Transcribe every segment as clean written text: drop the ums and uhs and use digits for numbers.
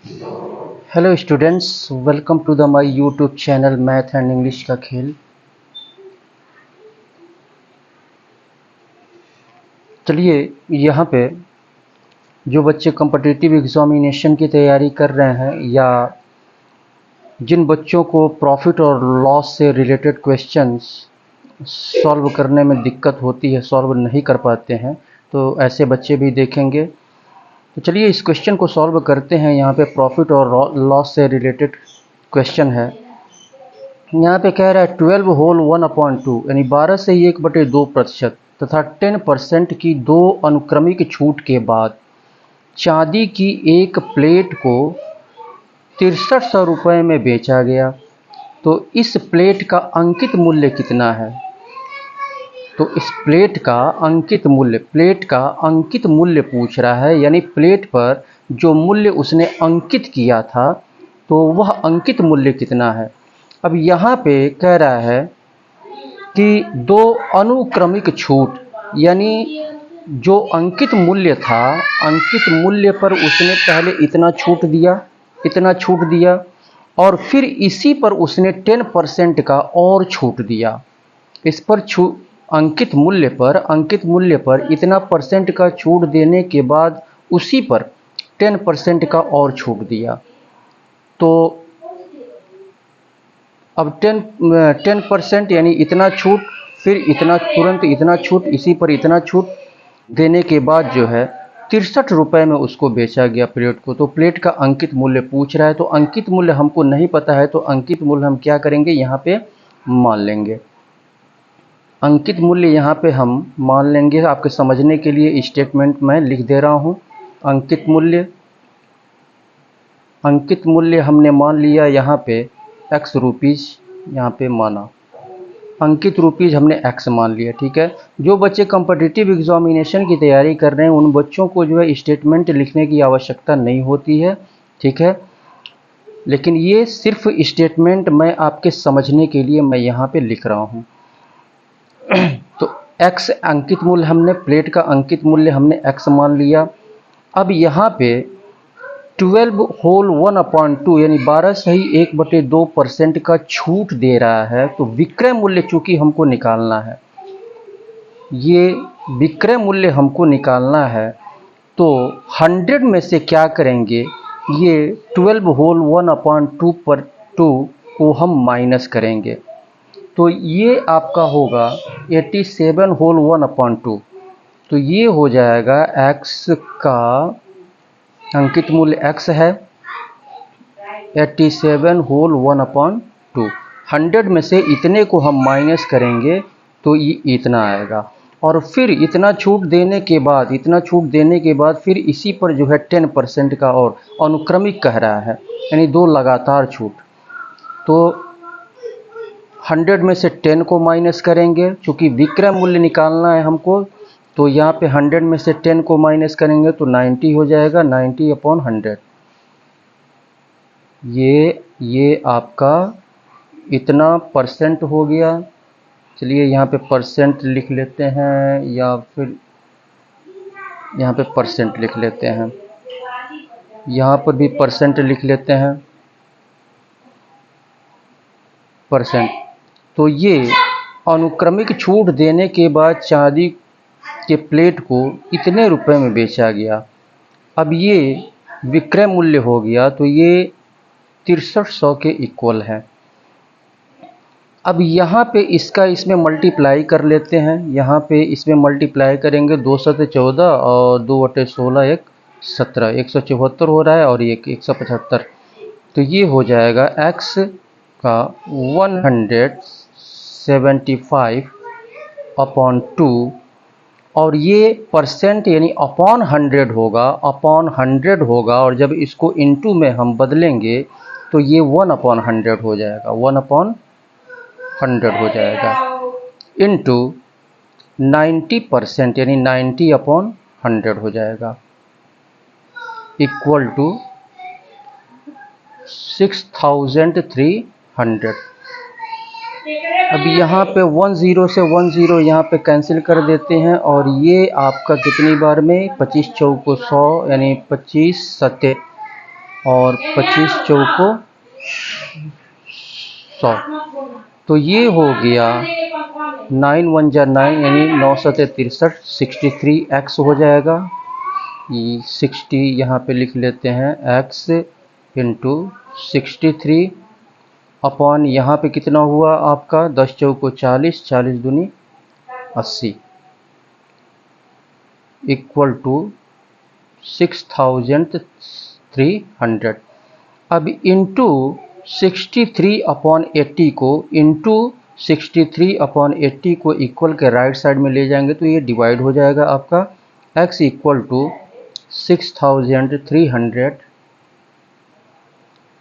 Hello students, welcome to the my YouTube channel math and English का खेल। चलिए, यहाँ पे जो बच्चे कॉम्पिटिटिव एग्जामिनेशन की तैयारी कर रहे हैं या जिन बच्चों को प्रॉफिट और लॉस से रिलेटेड क्वेश्चंस सॉल्व करने में दिक्कत होती है, सॉल्व नहीं कर पाते हैं, तो ऐसे बच्चे भी देखेंगे। तो चलिए इस क्वेश्चन को सॉल्व करते हैं। यहाँ पे प्रॉफिट और लॉस से रिलेटेड क्वेश्चन है। यहाँ पे कह रहा है 12 होल 1/2 यानी 12 से 1/2% तथा 10% की दो अनुक्रमिक छूट के बाद चांदी की एक प्लेट को 6300 रुपये में बेचा गया। तो इस प्लेट का अंकित मूल्य कितना है? तो इस प्लेट का अंकित मूल्य पूछ रहा है, यानी प्लेट पर जो मूल्य उसने अंकित किया था तो वह अंकित मूल्य कितना है। अब यहाँ पे कह रहा है कि दो अनुक्रमिक छूट, यानी जो अंकित मूल्य था, अंकित मूल्य पर उसने पहले इतना छूट दिया और फिर इसी पर उसने 10% का और छूट दिया। इस पर अंकित मूल्य पर इतना परसेंट का छूट देने के बाद उसी पर 10% का और छूट दिया। तो अब 10% यानी इतना छूट, फिर इतना, तुरंत इतना छूट, इसी पर इतना छूट देने के बाद जो है 63 रुपये में उसको बेचा गया प्लेट को। तो प्लेट का अंकित मूल्य पूछ रहा है। तो अंकित मूल्य हमको नहीं पता है, तो अंकित मूल्य हम क्या करेंगे, यहाँ पे मान लेंगे। अंकित मूल्य यहाँ पे हम मान लेंगे। आपके समझने के लिए स्टेटमेंट मैं लिख दे रहा हूँ। अंकित मूल्य हमने मान लिया यहाँ पे x रुपीज़, यहाँ पे माना अंकित रुपीज़ हमने x मान लिया। ठीक है। जो बच्चे कॉम्पिटिटिव एग्जामिनेशन की तैयारी कर रहे हैं उन बच्चों को जो है स्टेटमेंट लिखने की आवश्यकता नहीं होती है। ठीक है, लेकिन ये सिर्फ स्टेटमेंट मैं आपके समझने के लिए मैं यहाँ पे लिख रहा हूँ। तो x अंकित मूल्य हमने, प्लेट का अंकित मूल्य हमने x मान लिया। अब यहाँ पे 12 होल 1/2 यानी 12 से ही 1/2% का छूट दे रहा है। तो विक्रय मूल्य चूंकि हमको निकालना है, ये विक्रय मूल्य हमको निकालना है, तो 100 में से क्या करेंगे, ये 12 होल 1/2 पर 2 को हम माइनस करेंगे। तो ये आपका होगा 87 होल 1/2। तो ये हो जाएगा x का अंकित मूल्य x है 87 होल 1/2। 100 में से इतने को हम माइनस करेंगे तो ये इतना आएगा। और फिर इतना छूट देने के बाद फिर इसी पर जो है 10% का और अनुक्रमिक कह रहा है, यानी दो लगातार छूट। तो 100 में से 10 को माइनस करेंगे, चूँकि विक्रय मूल्य निकालना है हमको। तो यहाँ पे 100 में से 10 को माइनस करेंगे तो 90 हो जाएगा, 90/100। ये आपका इतना परसेंट हो गया। चलिए यहाँ पे परसेंट लिख लेते हैं, या फिर यहाँ पे परसेंट लिख लेते हैं, यहाँ पर भी परसेंट लिख लेते हैं, परसेंट। तो ये अनुक्रमिक छूट देने के बाद चांदी के प्लेट को इतने रुपए में बेचा गया। अब ये विक्रय मूल्य हो गया, तो ये 6300 के इक्वल है। अब यहाँ पे इसमें मल्टीप्लाई कर लेते हैं। यहाँ पे इसमें मल्टीप्लाई करेंगे, 2 से 14 और 2/16 एक 17, 174 हो रहा है और ये 175। तो ये हो जाएगा x का 175/2 और ये परसेंट यानी अपॉन 100 होगा, और जब इसको इनटू में हम बदलेंगे तो ये 1/100 हो जाएगा, 1/100 हो जाएगा, इनटू 90% यानी 90/100 हो जाएगा, इक्वल टू 6300। अब यहाँ पे 10 से 10 यहाँ पे कैंसिल कर देते हैं, और ये आपका कितनी बार में 25 चौको 100 यानी 25 सत्ते और 25 चौको 100। तो ये हो गया 9 1 जा 9 यानी 9 सते 63, 63x हो जाएगा। ये 60 यहाँ पे लिख लेते हैं x इंटू 63 अपॉन यहाँ पे कितना हुआ आपका 10 चौको 40, 40 दूनी 80 इक्वल टू 6300। अब इंटू 63 अपॉन 80 को इंटू 63/80 को इक्वल के राइट साइड में ले जाएंगे तो ये डिवाइड हो जाएगा आपका x इक्वल टू 6300।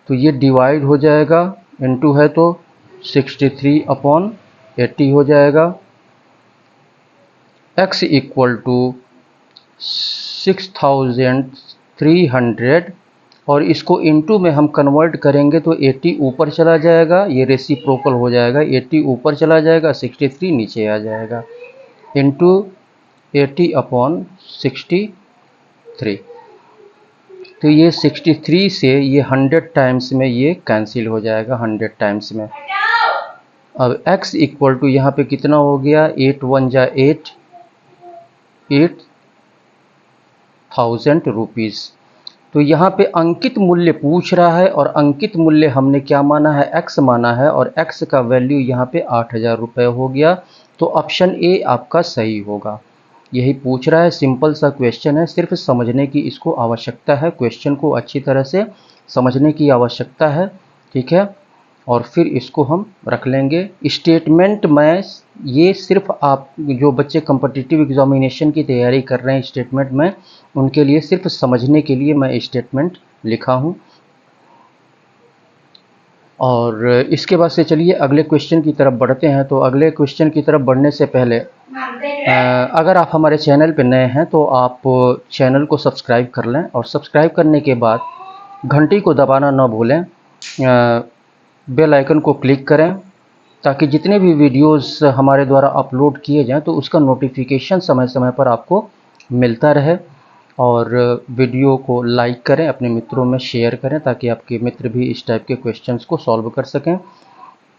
तो ये डिवाइड हो जाएगा, इंटू है तो 63/80 हो जाएगा। x इक्वल टू 6300 और इसको इनटू में हम कन्वर्ट करेंगे तो 80 ऊपर चला जाएगा, ये रेसिप्रोकल हो जाएगा, 80 ऊपर चला जाएगा, 63 नीचे आ जाएगा, इंटू 80/63। तो ये 63 से ये 100 टाइम्स में ये कैंसिल हो जाएगा, 100 टाइम्स में। अब x इक्वल टू यहाँ पे कितना हो गया 8 1 जा 8, 8000 रुपीज़। तो यहाँ पे अंकित मूल्य पूछ रहा है और अंकित मूल्य हमने क्या माना है, x माना है और x का वैल्यू यहाँ पे 8000 रुपये हो गया। तो ऑप्शन ए आपका सही होगा। यही पूछ रहा है, सिंपल सा क्वेश्चन है, सिर्फ समझने की इसको आवश्यकता है, क्वेश्चन को अच्छी तरह से समझने की आवश्यकता है, ठीक है। और फिर इसको हम रख लेंगे। स्टेटमेंट में ये सिर्फ आप जो बच्चे कॉम्पिटिटिव एग्जामिनेशन की तैयारी कर रहे हैं स्टेटमेंट में, उनके लिए सिर्फ समझने के लिए मैं स्टेटमेंट लिखा हूँ। और इसके बाद से चलिए अगले क्वेश्चन की तरफ बढ़ते हैं। तो अगले क्वेश्चन की तरफ बढ़ने से पहले अगर आप हमारे चैनल पर नए हैं तो आप चैनल को सब्सक्राइब कर लें और सब्सक्राइब करने के बाद घंटी को दबाना ना भूलें, बेल आइकन को क्लिक करें ताकि जितने भी वीडियोस हमारे द्वारा अपलोड किए जाएं तो उसका नोटिफिकेशन समय समय पर आपको मिलता रहे। और वीडियो को लाइक करें, अपने मित्रों में शेयर करें ताकि आपके मित्र भी इस टाइप के क्वेश्चंस को सॉल्व कर सकें।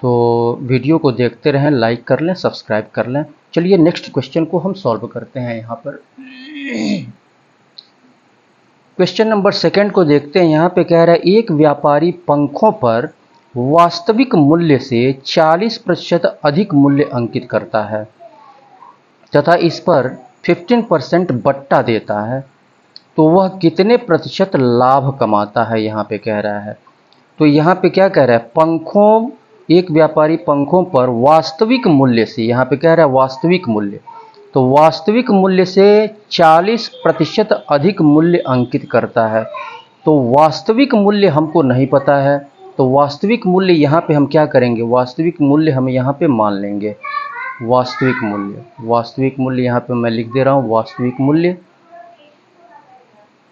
तो वीडियो को देखते रहें, लाइक कर लें, सब्सक्राइब कर लें। चलिए नेक्स्ट क्वेश्चन को हम सॉल्व करते हैं। यहाँ पर क्वेश्चन नंबर 2 को देखते हैं। यहाँ पे कह रहा है एक व्यापारी पंखों पर वास्तविक मूल्य से 40% अधिक मूल्य अंकित करता है तथा इस पर 15% बट्टा देता है, तो वह कितने प्रतिशत लाभ कमाता है, यहाँ पे कह रहा है। तो यहाँ पे क्या कह रहा है, पंखों, एक व्यापारी पंखों पर वास्तविक मूल्य से, यहाँ पे कह रहा है वास्तविक मूल्य, तो वास्तविक मूल्य से 40% अधिक मूल्य अंकित करता है। तो वास्तविक मूल्य हमको नहीं पता है, तो वास्तविक मूल्य यहाँ पे हम क्या करेंगे, वास्तविक मूल्य हम यहाँ पे मान लेंगे। वास्तविक मूल्य यहाँ पे मैं लिख दे रहा हूँ, वास्तविक मूल्य,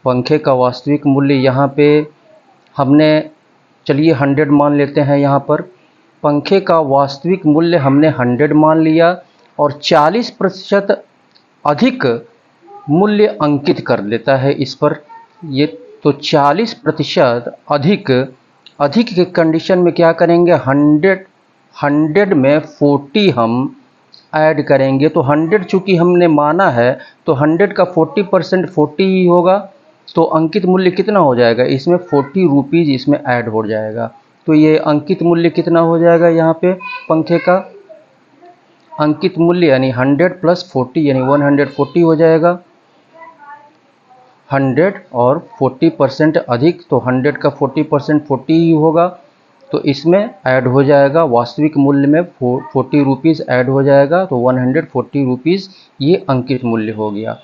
पंखे का वास्तविक मूल्य यहाँ पे हमने, चलिए 100 मान लेते हैं। यहाँ पर पंखे का वास्तविक मूल्य हमने 100 मान लिया और 40% अधिक मूल्य अंकित कर देता है इस पर। ये तो 40% अधिक के कंडीशन में क्या करेंगे, 100 में 40 हम ऐड करेंगे। तो 100 चूँकि हमने माना है तो 100 का 40% 40 ही होगा, तो अंकित मूल्य कितना हो जाएगा, इसमें 40 रुपीज़ इसमें ऐड हो जाएगा। तो ये अंकित मूल्य कितना हो जाएगा, यहाँ पे पंखे का अंकित मूल्य यानी 100 + 40 यानी 140 हो जाएगा। 100 और 40% अधिक, तो 100 का 40% 40 ही होगा, तो इसमें ऐड हो जाएगा, वास्तविक मूल्य में 40 रुपीज़ ऐड हो जाएगा, तो 140 रुपीज़ ये अंकित मूल्य हो गया।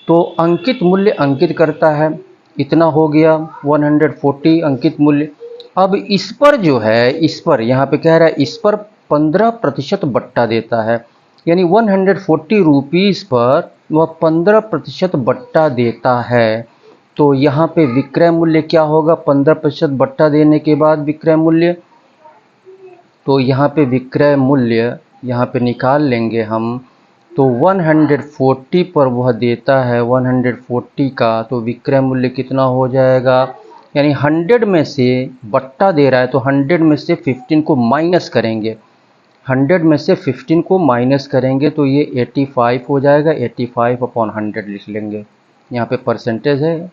तो अंकित मूल्य अंकित करता है, इतना हो गया 140 अंकित मूल्य। अब इस पर जो है, इस पर यहाँ पे कह रहा है इस पर 15% बट्टा देता है, यानी 140 रुपीज़ पर वह 15% बट्टा देता है। तो यहाँ पे विक्रय मूल्य क्या होगा, 15% बट्टा देने के बाद विक्रय मूल्य, तो यहाँ पे विक्रय मूल्य यहाँ पे निकाल लेंगे हम। तो 140 पर वह देता है 140 का, तो विक्रय मूल्य कितना हो जाएगा, यानी 100 में से बट्टा दे रहा है तो 100 में से 15 को माइनस करेंगे, 100 में से 15 को माइनस करेंगे तो ये 85 हो जाएगा। 85/100 लिख लेंगे, यहाँ पे परसेंटेज है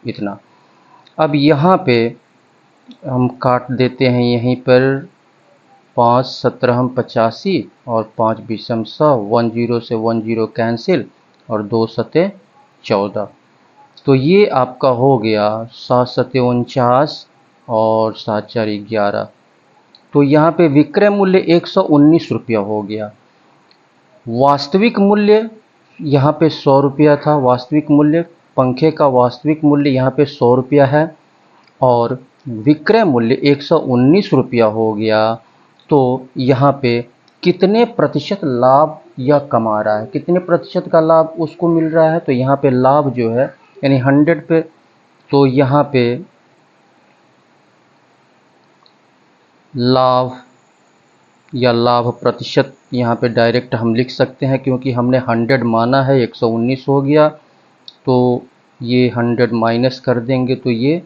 इतना। अब यहाँ पे हम काट देते हैं, यहीं पर 5 17 85 और 5 20 100, 10 से 10 कैंसिल और 2 सते 14। तो ये आपका हो गया 7 सते 49 और 7 4 11। तो यहाँ पे विक्रय मूल्य 119 रुपया हो गया। वास्तविक मूल्य यहाँ पे 100 रुपया था, वास्तविक मूल्य पंखे का वास्तविक मूल्य यहाँ पे 100 रुपया है और विक्रय मूल्य 119 रुपया हो गया। तो यहाँ पे कितने प्रतिशत लाभ यह कमा रहा है, कितने प्रतिशत का लाभ उसको मिल रहा है, तो यहाँ पे लाभ जो है यानी 100 पे, तो यहाँ पे लाभ या लाभ प्रतिशत यहाँ पे डायरेक्ट हम लिख सकते हैं, क्योंकि हमने 100 माना है, 119 हो गया तो ये 100 माइनस कर देंगे तो ये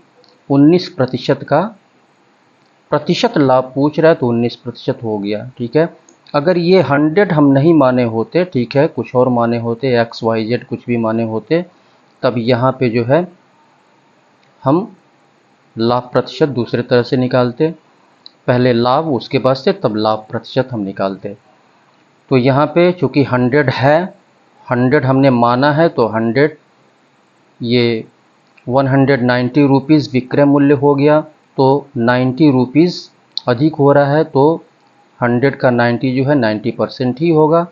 19% का प्रतिशत लाभ पूछ रहा है तो 19% हो गया। ठीक है, अगर ये 100 हम नहीं माने होते, ठीक है, कुछ और माने होते, XYZ कुछ भी माने होते, तब यहाँ पे जो है हम लाभ प्रतिशत दूसरे तरह से निकालते, पहले लाभ उसके बाद से तब लाभ प्रतिशत हम निकालते। तो यहाँ पे चूँकि 100 है, 100 हमने माना है तो 100 ये 190 रुपीज़ विक्रय मूल्य हो गया, तो 90 रुपीज़ अधिक हो रहा है तो 100 का 90 जो है 90% ही होगा।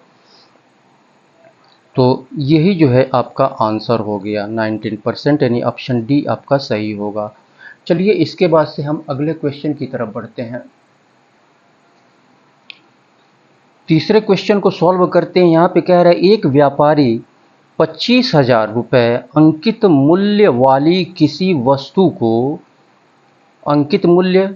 तो यही जो है आपका आंसर हो गया 19%, यानी ऑप्शन डी आपका सही होगा। चलिए इसके बाद से हम अगले क्वेश्चन की तरफ बढ़ते हैं। तीसरे क्वेश्चन को सॉल्व करते हैं। यहाँ पे कह रहा है एक व्यापारी 25,000 रुपये अंकित मूल्य वाली किसी वस्तु को, अंकित मूल्य,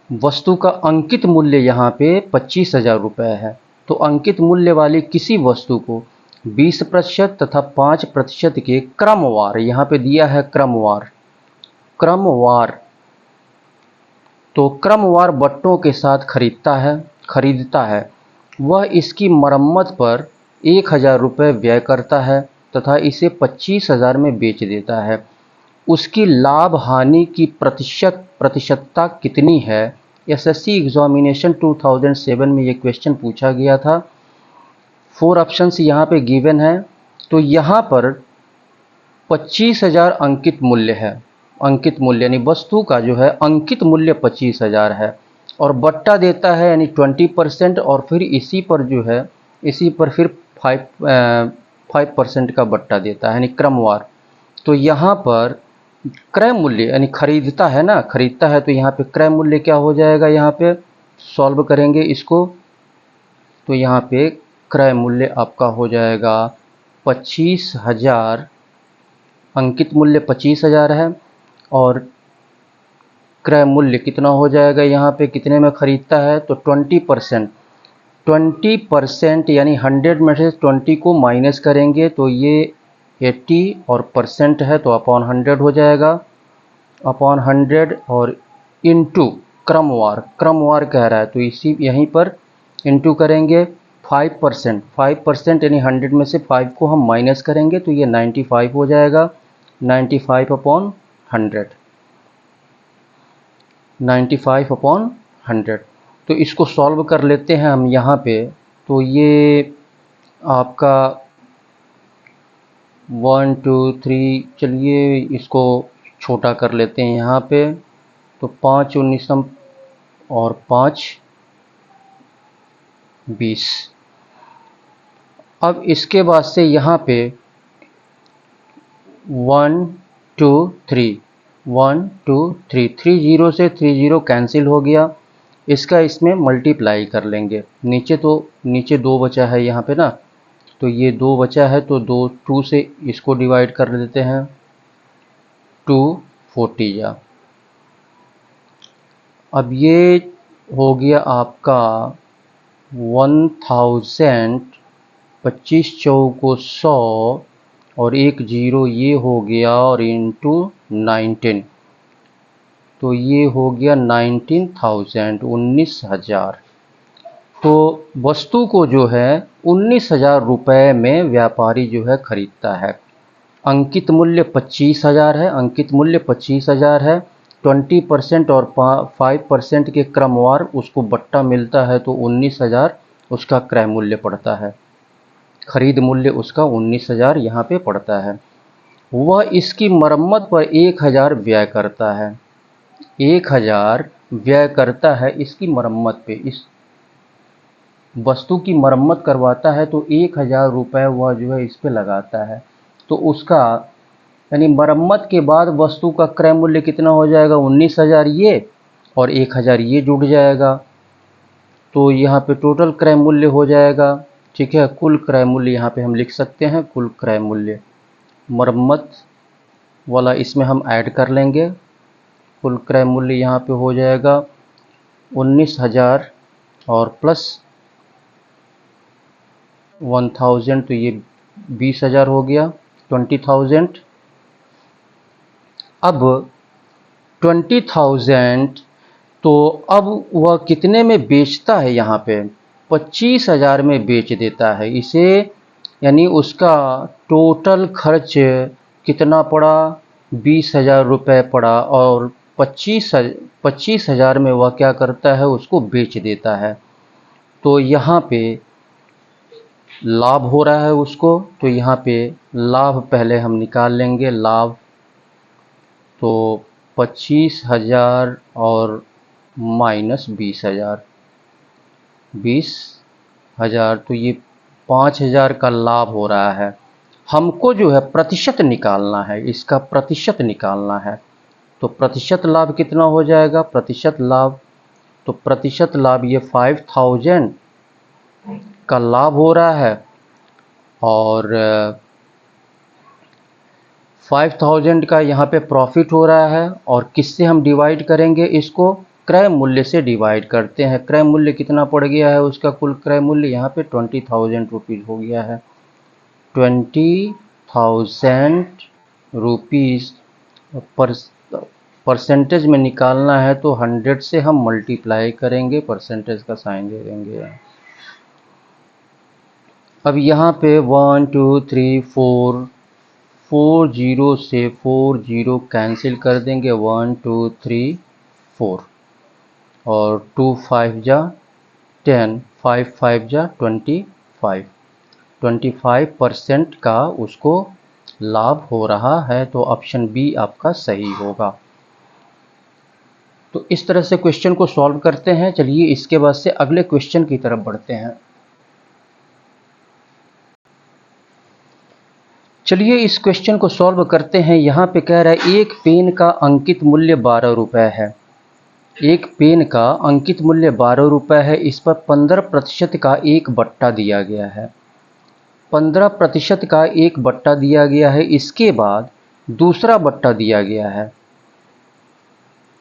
वस्तु का अंकित मूल्य यहाँ पे 25,000 रुपये है, तो अंकित मूल्य वाली किसी वस्तु को 20% तथा 5% के क्रमवार, यहाँ पे दिया है क्रमवार, क्रमवार, तो क्रमवार बट्टों के साथ खरीदता है। वह इसकी मरम्मत पर 1,000 रुपये व्यय करता है तथा इसे 25,000 में बेच देता है। उसकी लाभ हानि की प्रतिशतता कितनी है? एसएससी एग्जामिनेशन 2007 में ये क्वेश्चन पूछा गया था। 4 ऑप्शंस यहाँ पे गिवन है। तो यहाँ पर 25,000 अंकित मूल्य है, अंकित मूल्य यानी वस्तु का जो है अंकित मूल्य 25,000 है और बट्टा देता है यानी 20%, और फिर इसी पर जो है, इसी पर फिर 5% का बट्टा देता है यानी क्रमवार। तो यहाँ पर क्रय मूल्य यानी खरीदता है ना, खरीदता है, तो यहाँ पे क्रय मूल्य क्या हो जाएगा, यहाँ पे सॉल्व करेंगे इसको तो यहाँ पे क्रय मूल्य आपका हो जाएगा 25,000, अंकित मूल्य 25,000 है और क्रय मूल्य कितना हो जाएगा, यहाँ पे कितने में खरीदता है तो 20%, 20% यानी 100 में से 20 को माइनस करेंगे तो ये 80 और परसेंट है तो अपॉन 100 हो जाएगा, अपॉन 100 और इनटू क्रमवार, क्रमवार कह रहा है तो इसी यहीं पर इनटू करेंगे 5%, 5% यानी 100 में से 5 को हम माइनस करेंगे तो ये 95 हो जाएगा, 95/100, 95/100। तो इसको सॉल्व कर लेते हैं हम यहाँ पे। तो ये आपका 1 2 3, चलिए इसको छोटा कर लेते हैं यहाँ पे। तो 5 19 और 5 20। अब इसके बाद से यहाँ पे 1 2 3, 1 2 3, 30 से 30 कैंसिल हो गया, इसका इसमें मल्टीप्लाई कर लेंगे। नीचे 2 बचा है यहाँ पे ना, तो ये 2 बचा है तो 2 से इसको डिवाइड कर देते हैं, 240 जा। अब ये हो गया आपका 1000, 25 चौको 100 और 1 0 ये हो गया और इंटू 19, तो ये हो गया 19,000, 19,000। तो वस्तु को जो है 19,000 रुपये में व्यापारी जो है खरीदता है। अंकित मूल्य 25,000 है, अंकित मूल्य 25,000 है। 20% और 5% के क्रमवार उसको बट्टा मिलता है, तो 19,000 उसका क्रय मूल्य पड़ता है। खरीद मूल्य उसका 19,000 यहाँ पे पड़ता है। वह इसकी मरम्मत पर 1,000 व्यय करता है। 1,000 व्यय करता है इसकी मरम्मत पे। इस वस्तु की मरम्मत करवाता है तो 1,000 रुपये वह जो है इस पे लगाता है। तो उसका यानी मरम्मत के बाद वस्तु का क्रय मूल्य कितना हो जाएगा? 19,000 ये और 1,000 ये जुड़ जाएगा, तो यहाँ पे टोटल क्रय मूल्य हो जाएगा। ठीक है, कुल क्रय मूल्य यहाँ पे हम लिख सकते हैं, कुल क्रय मूल्य मरम्मत वाला इसमें हम ऐड कर लेंगे। कुल क्रय मूल्य यहाँ पे हो जाएगा 19,000 और प्लस 1,000, तो ये 20,000 हो गया, 20,000। अब 20,000 तो अब वह कितने में बेचता है? यहाँ पे 25,000 में बेच देता है इसे। यानी उसका टोटल खर्च कितना पड़ा? 20,000 रुपये पड़ा, और 25,000 में वह क्या करता है? उसको बेच देता है। तो यहाँ पे लाभ हो रहा है उसको, तो यहाँ पे लाभ पहले हम निकाल लेंगे। लाभ तो 25,000 और माइनस 20,000, 20,000, तो ये 5,000 का लाभ हो रहा है। हमको जो है प्रतिशत निकालना है, इसका प्रतिशत निकालना है। तो प्रतिशत लाभ कितना हो जाएगा? प्रतिशत लाभ, तो प्रतिशत लाभ ये 5,000 का लाभ हो रहा है, और 5,000 का यहाँ पे प्रॉफिट हो रहा है। और किससे हम डिवाइड करेंगे इसको? क्रय मूल्य से डिवाइड करते हैं। क्रय मूल्य कितना पड़ गया है उसका? कुल क्रय मूल्य यहाँ पे 20,000 रुपीज़ हो गया है। 20,000 रुपीज़ परसेंटेज में निकालना है, तो 100 से हम मल्टीप्लाई करेंगे, परसेंटेज का साइन दे देंगे। अब यहाँ पे 1 2 3 4 0 से 0 कैंसिल कर देंगे। 1 2 3 4 और 2 5 जा 10, 5 5 जा 25, 25% का उसको लाभ हो रहा है। तो ऑप्शन बी आपका सही होगा। तो इस तरह से क्वेश्चन को सॉल्व करते हैं। चलिए इसके बाद से अगले क्वेश्चन की तरफ बढ़ते हैं। चलिए इस क्वेश्चन को सॉल्व करते हैं। यहाँ पे कह रहा है एक पेन का अंकित मूल्य 12 रुपये है। एक पेन का अंकित मूल्य 12 रुपये है। इस पर 15% का एक बट्टा दिया गया है। 15% का एक बट्टा दिया गया है। इसके बाद दूसरा बट्टा दिया गया है।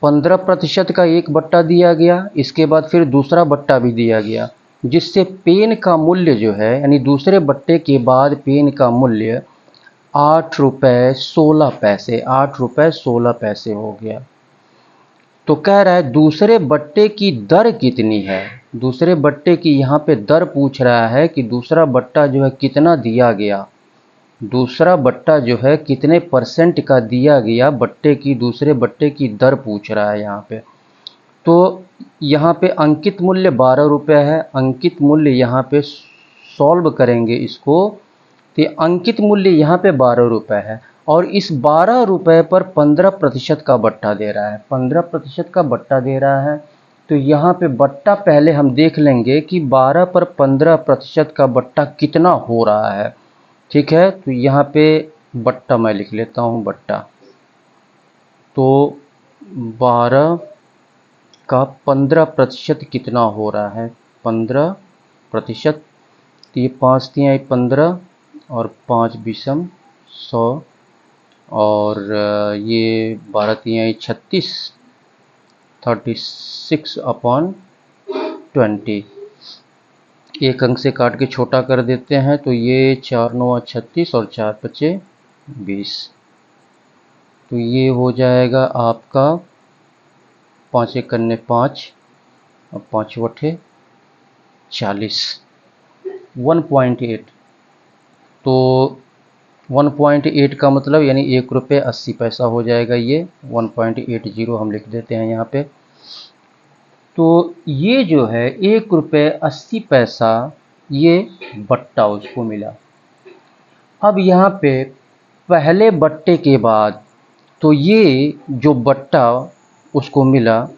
15% का एक बट्टा दिया गया, इसके बाद फिर दूसरा बट्टा भी दिया गया, जिससे पेन का मूल्य जो है, यानी दूसरे बट्टे के बाद पेन का मूल्य 8 रुपये 16 पैसे, 8 रुपये 16 पैसे हो गया। तो कह रहा है दूसरे बट्टे की दर कितनी है। दूसरे बट्टे की यहाँ पे दर पूछ रहा है कि दूसरा बट्टा जो है कितना दिया गया, दूसरा बट्टा जो है कितने % का दिया गया बट्टे की, दूसरे बट्टे की दर पूछ रहा है यहाँ पे। तो यहाँ पे अंकित मूल्य 12 रुपये है। अंकित मूल्य यहाँ पे सॉल्व करेंगे इसको, तो अंकित मूल्य यहाँ पे 12 रुपये है, और इस 12 रुपये पर 15% का बट्टा दे रहा है। 15% का बट्टा दे रहा है, तो यहाँ पे बट्टा पहले हम देख लेंगे कि 12 पर 15% का बट्टा कितना हो रहा है। ठीक है, तो यहाँ पे बट्टा मैं लिख लेता हूँ, बट्टा तो 12 का 15% कितना हो रहा है? 15%, तो ये 5 तियाई 15 और 5 विषम 100, और ये 12 तियाई 36, 36/20। एक अंक से काट के छोटा कर देते हैं, तो ये 4 9 36 और 4 5 20। तो ये हो जाएगा आपका 5 एक करने 5 और 5 वठे 40 1.8। तो 1.8 का मतलब यानी 1 रुपये 80 पैसा हो जाएगा। ये 1.80 हम लिख देते हैं यहाँ पे। तो ये जो है 1 रुपये 80 पैसा ये बट्टा उसको मिला। अब यहाँ पे पहले बट्टे के बाद तो ये जो बट्टा उसको मिला,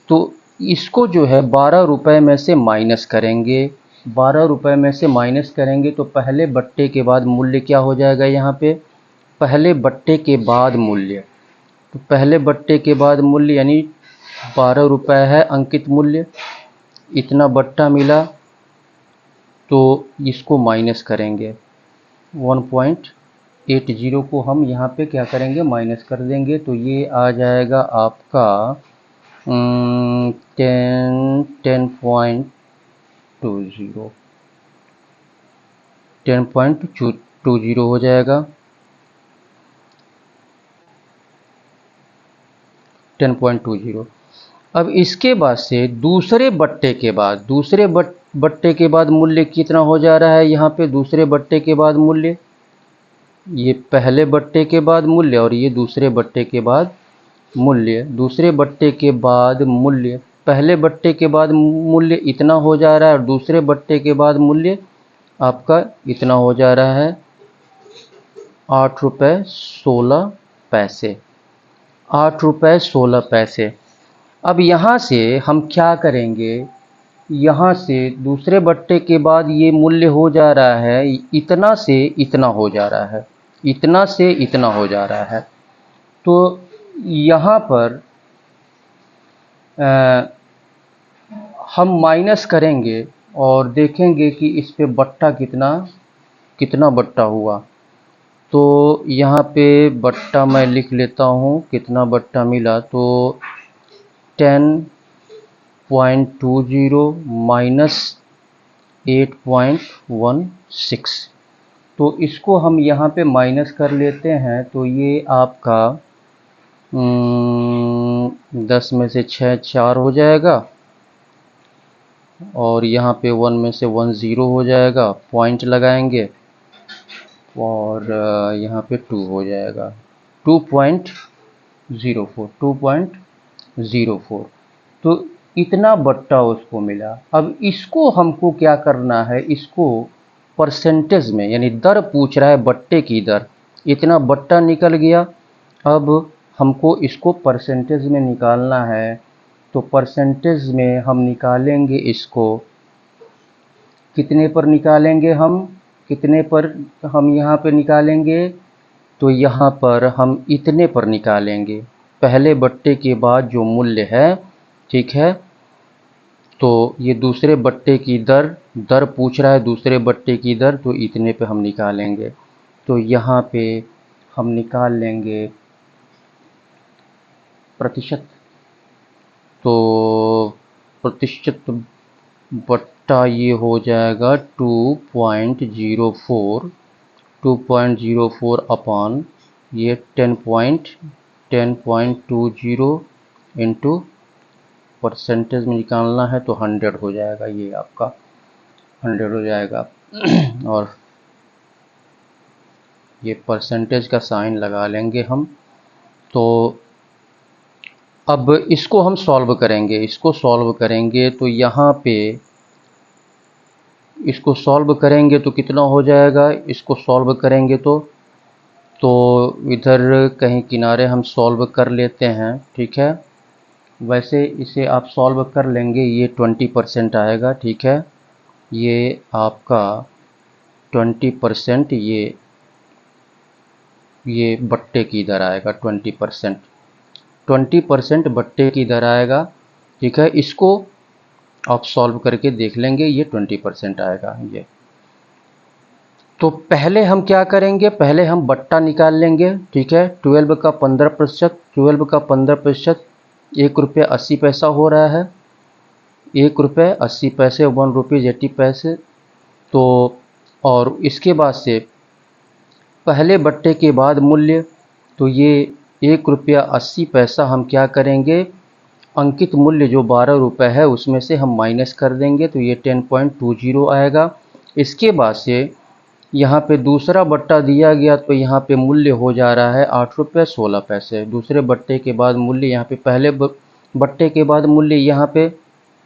तो इसको जो है 12 रुपये में से माइनस करेंगे। 12 रुपये में से माइनस करेंगे तो पहले बट्टे के बाद मूल्य क्या हो जाएगा यहाँ पे, पहले बट्टे के बाद मूल्य। तो पहले बट्टे के बाद मूल्य यानी 12 रुपये है अंकित मूल्य, इतना बट्टा मिला, तो इसको माइनस करेंगे। 1.80 को हम यहाँ पे क्या करेंगे, माइनस कर देंगे। तो ये आ जाएगा आपका 10.20 हो जाएगा। 10.20। अब इसके बाद से दूसरे बट्टे के बाद, दूसरे बट्टे के बाद मूल्य कितना हो जा रहा है यहाँ पे, दूसरे बट्टे के बाद मूल्य, ये पहले बट्टे के बाद मूल्य और ये दूसरे बट्टे के बाद मूल्य। दूसरे बट्टे के बाद मूल्य, पहले बट्टे के बाद मूल्य इतना हो जा रहा है और दूसरे बट्टे के बाद मूल्य आपका इतना हो जा रहा है 8 रुपये 16 पैसे। 8 रुपये 16 पैसे। अब यहाँ से हम क्या करेंगे, यहाँ से दूसरे बट्टे के बाद ये मूल्य हो जा रहा है, इतना से इतना हो जा रहा है, इतना से इतना हो जा रहा है। तो यहाँ पर हम माइनस करेंगे और देखेंगे कि इस पे बट्टा कितना बट्टा हुआ। तो यहाँ पे बट्टा मैं लिख लेता हूँ, कितना बट्टा मिला। तो 10.20 माइनस 8.16। तो इसको हम यहाँ पे माइनस कर लेते हैं। तो ये आपका 10 में से 6 4 हो जाएगा और यहाँ पे 1 में से 1 0 हो जाएगा, पॉइंट लगाएंगे और यहाँ पे 2 हो जाएगा, 2.04। तो इतना बट्टा उसको मिला। अब इसको हमको क्या करना है, इसको परसेंटेज में, यानी दर पूछ रहा है, बट्टे की दर, इतना बट्टा निकल गया। अब हमको इसको परसेंटेज में निकालना है। तो परसेंटेज में हम निकालेंगे इसको, कितने पर निकालेंगे हम, कितने पर हम यहाँ पे निकालेंगे, तो यहाँ पर हम इतने पर निकालेंगे, पहले बट्टे के बाद जो मूल्य है, ठीक है। तो ये दूसरे बट्टे की दर पूछ रहा है, दूसरे बट्टे की दर, तो इतने पे हम निकालेंगे। तो यहाँ पे हम निकाल लेंगे प्रतिशत। तो प्रतिशत बट्टा ये हो जाएगा 2.04 अपॉन ये 10.20 इंटू परसेंटेज में निकालना है तो 100 हो जाएगा, ये आपका 100 हो जाएगा। और ये परसेंटेज का साइन लगा लेंगे हम। तो अब इसको हम सॉल्व करेंगे, इसको सॉल्व करेंगे तो यहाँ पे इसको सॉल्व करेंगे तो कितना हो जाएगा, इसको सॉल्व करेंगे तो इधर कहीं किनारे हम सॉल्व कर लेते हैं, ठीक है। वैसे इसे आप सॉल्व कर लेंगे, ये 20% आएगा, ठीक है। ये आपका 20% ये बट्टे की दर आएगा, 20% बट्टे की दर आएगा, ठीक है। इसको आप सॉल्व करके देख लेंगे, ये 20% आएगा ये। तो पहले हम क्या करेंगे, पहले हम बट्टा निकाल लेंगे, ठीक है। 12 का 15%, 1 रुपये 80 पैसा हो रहा है, 1 रुपये 80 पैसे, 1 रुपीज़ 80 पैसे। तो और इसके बाद से पहले बट्टे के बाद मूल्य, तो ये ₹1.80 हम क्या करेंगे, अंकित मूल्य जो 12 रुपये है उसमें से हम माइनस कर देंगे, तो ये 10.20 आएगा। इसके बाद से यहाँ पे दूसरा बट्टा दिया गया तो यहाँ पे मूल्य हो जा रहा है ₹8.16। दूसरे बट्टे के बाद मूल्य यहाँ पे पहले बट्टे के बाद मूल्य यहाँ पे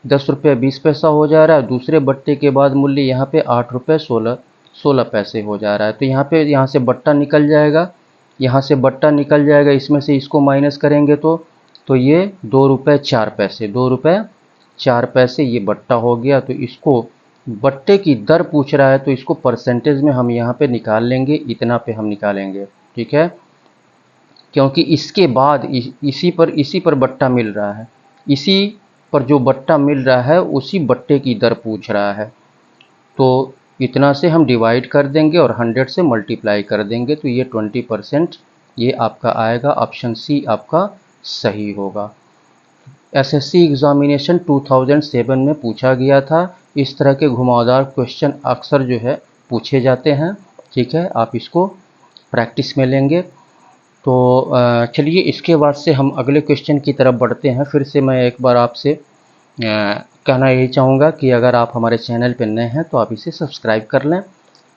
₹10.20 हो जा रहा है, दूसरे बट्टे के बाद मूल्य यहाँ पे ₹8.16 हो जा रहा है। तो यहाँ से बट्टा निकल जाएगा, यहाँ से बट्टा निकल जाएगा, इसमें से इसको माइनस करेंगे तो ये ₹2.04 ये बट्टा हो गया। तो इसको बट्टे की दर पूछ रहा है तो इसको परसेंटेज में हम यहाँ पे निकाल लेंगे, इतना पे हम निकालेंगे, ठीक है, क्योंकि इसके बाद इसी पर बट्टा मिल रहा है, इसी पर जो बट्टा मिल रहा है उसी बट्टे की दर पूछ रहा है। तो इतना से हम डिवाइड कर देंगे और 100 से मल्टीप्लाई कर देंगे, तो ये 20% ये आपका आएगा। ऑप्शन सी आपका सही होगा। एसएससी एग्जामिनेशन 2007 में पूछा गया था। इस तरह के घुमावदार क्वेश्चन अक्सर जो है पूछे जाते हैं, ठीक है, आप इसको प्रैक्टिस में लेंगे। तो चलिए इसके बाद से हम अगले क्वेश्चन की तरफ बढ़ते हैं। फिर से मैं एक बार आपसे कहना यही चाहूँगा कि अगर आप हमारे चैनल पर नए हैं तो आप इसे सब्सक्राइब कर लें,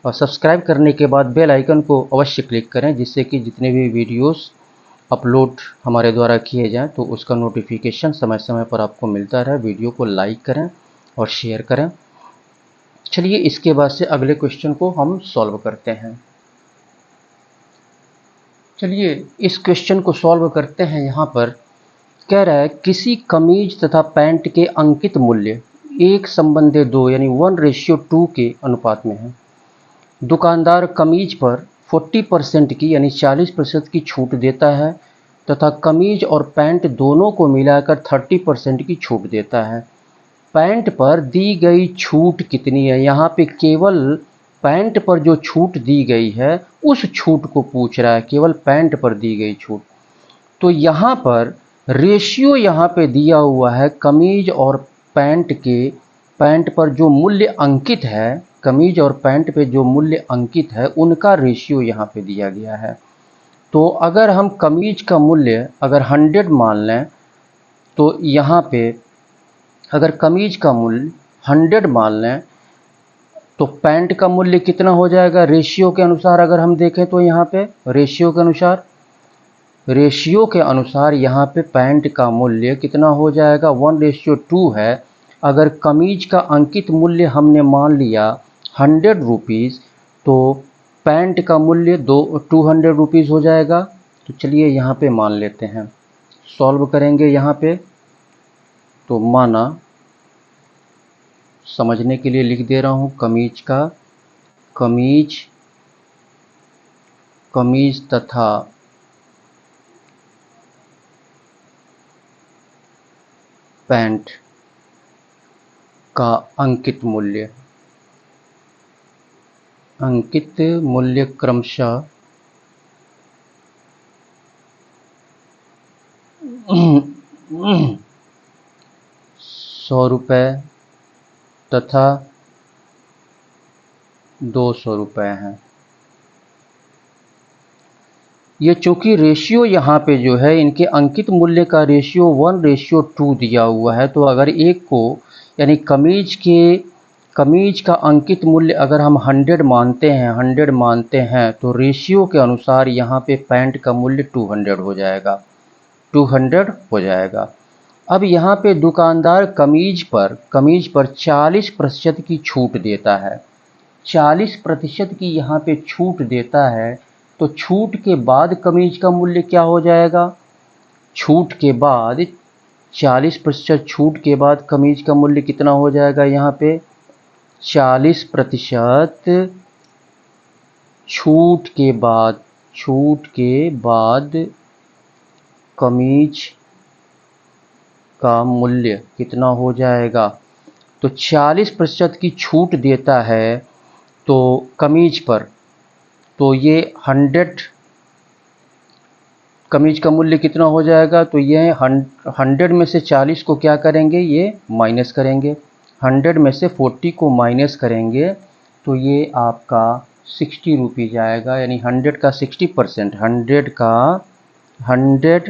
और सब्सक्राइब करने के बाद बेल आइकन को अवश्य क्लिक करें, जिससे कि जितने भी वीडियोस अपलोड हमारे द्वारा किए जाएं तो उसका नोटिफिकेशन समय समय पर आपको मिलता रहे। वीडियो को लाइक करें और शेयर करें। चलिए इसके बाद से अगले क्वेश्चन को हम सॉल्व करते हैं। चलिए इस क्वेश्चन को सॉल्व करते हैं। यहाँ पर कह रहा है किसी कमीज तथा पैंट के अंकित मूल्य 1:2 यानी 1:2 के अनुपात में है। दुकानदार कमीज पर 40% की यानी 40% की छूट देता है तथा कमीज और पैंट दोनों को मिलाकर 30% की छूट देता है। पैंट पर दी गई छूट कितनी है? यहाँ पे केवल पैंट पर जो छूट दी गई है उस छूट को पूछ रहा है, केवल पैंट पर दी गई छूट। तो यहाँ पर रेशियो यहाँ पे दिया हुआ है कमीज और पैंट के, पैंट पर जो मूल्य अंकित है, कमीज और पैंट पे जो मूल्य अंकित है उनका रेशियो यहाँ पे दिया गया है। तो अगर हम कमीज का मूल्य अगर 100 मान लें तो यहाँ पे अगर कमीज का मूल्य 100 मान लें तो पैंट का मूल्य कितना हो जाएगा? रेशियो के अनुसार अगर हम देखें तो यहाँ पे रेशियो के अनुसार यहाँ पे पैंट का मूल्य कितना हो जाएगा? 1:2 है। अगर कमीज का अंकित मूल्य हमने मान लिया 100 रुपीज़ तो पैंट का मूल्य 200 रुपीज़ हो जाएगा। तो चलिए यहाँ पे मान लेते हैं, सॉल्व करेंगे यहाँ पे। तो माना, समझने के लिए लिख दे रहा हूँ, कमीज तथा पैंट का अंकित मूल्य क्रमशः 100 रुपये तथा 200 रुपये हैं। ये चूँकि रेशियो यहाँ पे जो है इनके अंकित मूल्य का रेशियो 1:2 दिया हुआ है, तो अगर एक को यानी कमीज का अंकित मूल्य अगर हम 100 मानते हैं तो रेशियो के अनुसार यहाँ पे पैंट का मूल्य 200 हो जाएगा, 200 हो जाएगा। अब यहाँ पे दुकानदार कमीज पर 40% की छूट देता है, 40% की यहाँ पे छूट देता है। तो छूट के बाद कमीज का मूल्य क्या हो जाएगा? छूट के बाद 40% छूट के बाद कमीज का मूल्य कितना हो जाएगा? यहाँ पे 40% छूट के बाद कमीज का मूल्य कितना हो जाएगा? तो 40% की छूट देता है तो कमीज पर, तो ये 100 कमीज का मूल्य कितना हो जाएगा? तो ये 100 में से 40 को क्या करेंगे? ये माइनस करेंगे। 100 में से 40 को माइनस करेंगे तो ये आपका 60 रुपीज़ आएगा, यानी 100 का 60%, 100 का 100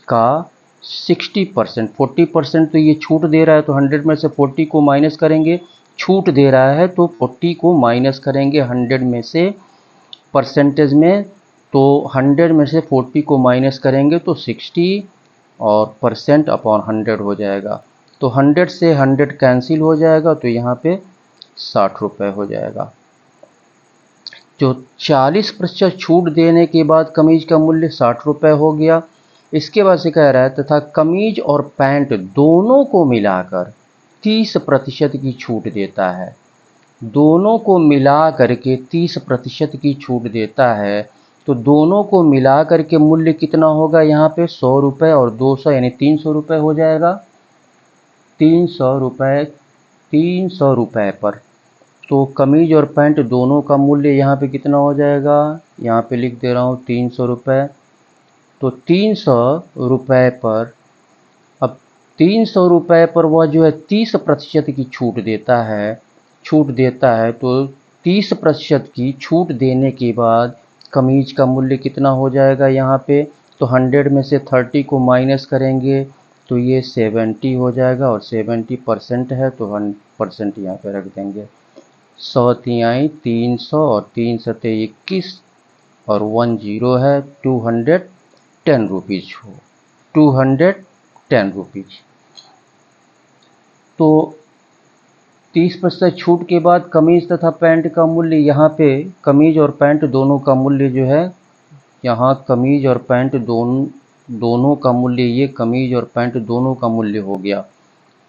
का 60%, 40% तो ये छूट दे रहा है, तो 100 में से 40 को माइनस करेंगे, छूट दे रहा है तो 40 को माइनस करेंगे 100 में से परसेंटेज में, तो 100 में से 40 को माइनस करेंगे तो 60 और परसेंट अपॉन 100 हो जाएगा। तो 100 से 100 कैंसिल हो जाएगा, तो यहाँ पे 60 रुपये हो जाएगा। जो 40% छूट देने के बाद कमीज का मूल्य 60 रुपये हो गया। इसके बाद से कह रहा है तथा कमीज और पैंट दोनों को मिलाकर 30% की छूट देता है। दोनों को मिला करके 30% की छूट देता है, तो दोनों को मिला करके मूल्य कितना होगा यहाँ पे 100 रुपये और 200 यानी 300 रुपये हो जाएगा। 300 रुपये पर तो कमीज और पैंट दोनों का मूल्य यहाँ पे कितना हो जाएगा, यहाँ पे लिख दे रहा हूँ 300 रुपये। तो 300 रुपये पर, अब 300 रुपये पर वह जो है 30% की छूट देता है, तो 30% की छूट देने के बाद कमीज का मूल्य कितना हो जाएगा यहाँ पे, तो 100 में से 30 को माइनस करेंगे तो ये 70 हो जाएगा, और 70% है तो 100% यहाँ पे रख देंगे। 100 तिहाई 300 और 3 सते 21 और 10 है 210 रुपीज़ हो, 210 रुपीज़। तो 30% छूट के बाद कमीज तथा पैंट का मूल्य यहाँ पे, कमीज और पैंट दोनों का मूल्य जो है यहाँ, कमीज और पैंट दोनों का मूल्य, ये कमीज और पैंट दोनों का मूल्य हो गया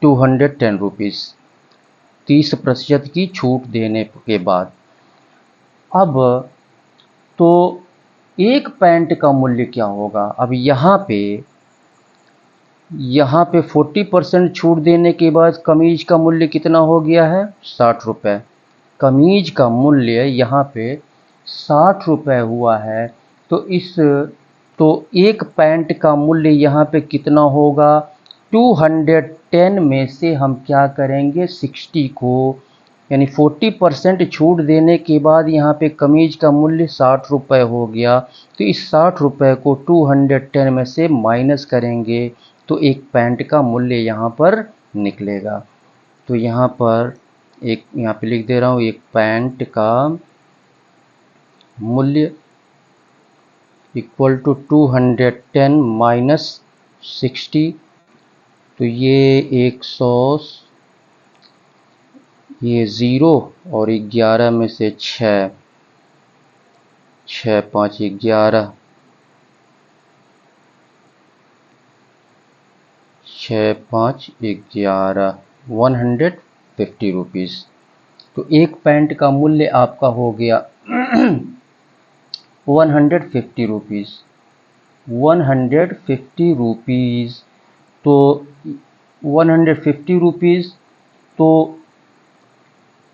210 रुपीज़ 30% की छूट देने के बाद। अब तो एक पैंट का मूल्य क्या होगा, अब यहाँ पे 40% छूट देने के बाद कमीज का मूल्य कितना हो गया है 60 रुपये। कमीज का मूल्य यहाँ पे 60 रुपये हुआ है, तो एक पैंट का मूल्य यहाँ पे कितना होगा, 210 में से हम क्या करेंगे 60 को, यानी 40% छूट देने के बाद यहाँ पे कमीज का मूल्य 60 रुपये हो गया, तो इस 60 रुपये को 210 में से माइनस करेंगे तो एक पैंट का मूल्य यहाँ पर निकलेगा। तो यहाँ पर यहाँ पे लिख दे रहा हूँ, एक पैंट का मूल्य इक्वल टू 210 माइनस 60, तो ये 100, ये 0 और 11 में से 6, 6 5 11, 6 5 11, 150 रुपीज़। तो एक पैंट का मूल्य आपका हो गया 150 रुपीज़, 150 रुपीज़। तो 150 रुपीज़, तो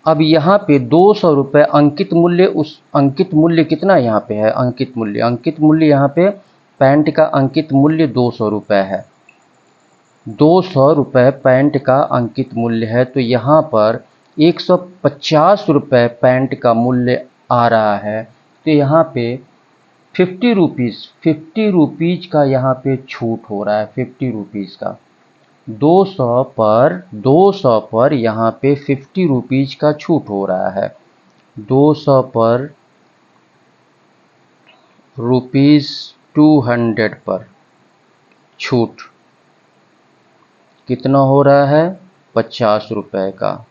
अब यहाँ पे 200 रुपये अंकित मूल्य, उस अंकित मूल्य कितना यहाँ पे है, अंकित मूल्य यहाँ पे पैंट का अंकित मूल्य 200 रुपये है, 200 रुपये पैंट का अंकित मूल्य है। तो यहाँ पर 150 रुपये पैंट का मूल्य आ रहा है, तो यहाँ पे 50 रुपीज़ का यहाँ पे छूट हो रहा है, 50 रुपीज़ का। 200 पर यहाँ पे 50 रुपीज़ का छूट हो रहा है। 200 पर रुपीज़ 200 पर छूट कितना हो रहा है, 50 रुपये का,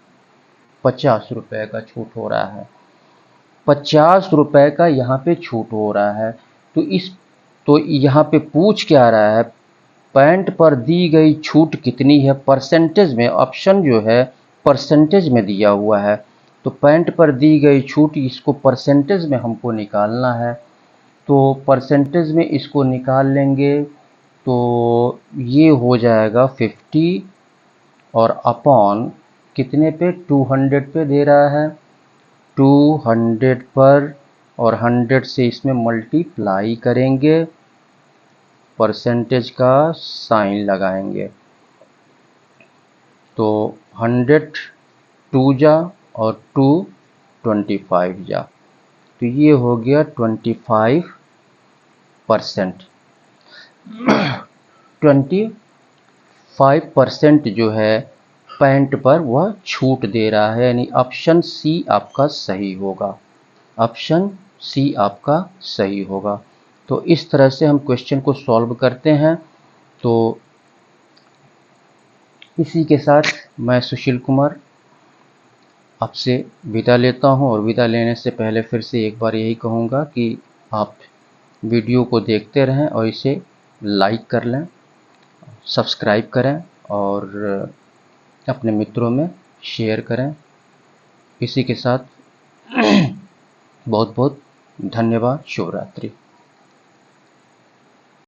50 रुपये का छूट हो रहा है, 50 रुपये का यहाँ पे छूट हो रहा है। तो यहाँ पे पूछ क्या रहा है, पैंट पर दी गई छूट कितनी है परसेंटेज में, ऑप्शन जो है परसेंटेज में दिया हुआ है, तो पैंट पर दी गई छूट इसको परसेंटेज में हमको निकालना है। तो परसेंटेज में इसको निकाल लेंगे तो ये हो जाएगा 50 और अपॉन कितने पे, 200 पे दे रहा है, 200 पर, और 100 से इसमें मल्टीप्लाई करेंगे, परसेंटेज का साइन लगाएंगे, तो 100 2 जा और 2 25 जा, तो ये हो गया 25%। 25% जो है पैंट पर वह छूट दे रहा है, यानी ऑप्शन सी आपका सही होगा। ऑप्शन सी आपका सही होगा। तो इस तरह से हम क्वेश्चन को सॉल्व करते हैं। तो इसी के साथ मैं सुशील कुमार आपसे विदा लेता हूं, और विदा लेने से पहले फिर से एक बार यही कहूँगा कि आप वीडियो को देखते रहें और इसे लाइक कर लें, सब्सक्राइब करें और अपने मित्रों में शेयर करें। इसी के साथ बहुत बहुत धन्यवाद। शुभ रात्रि।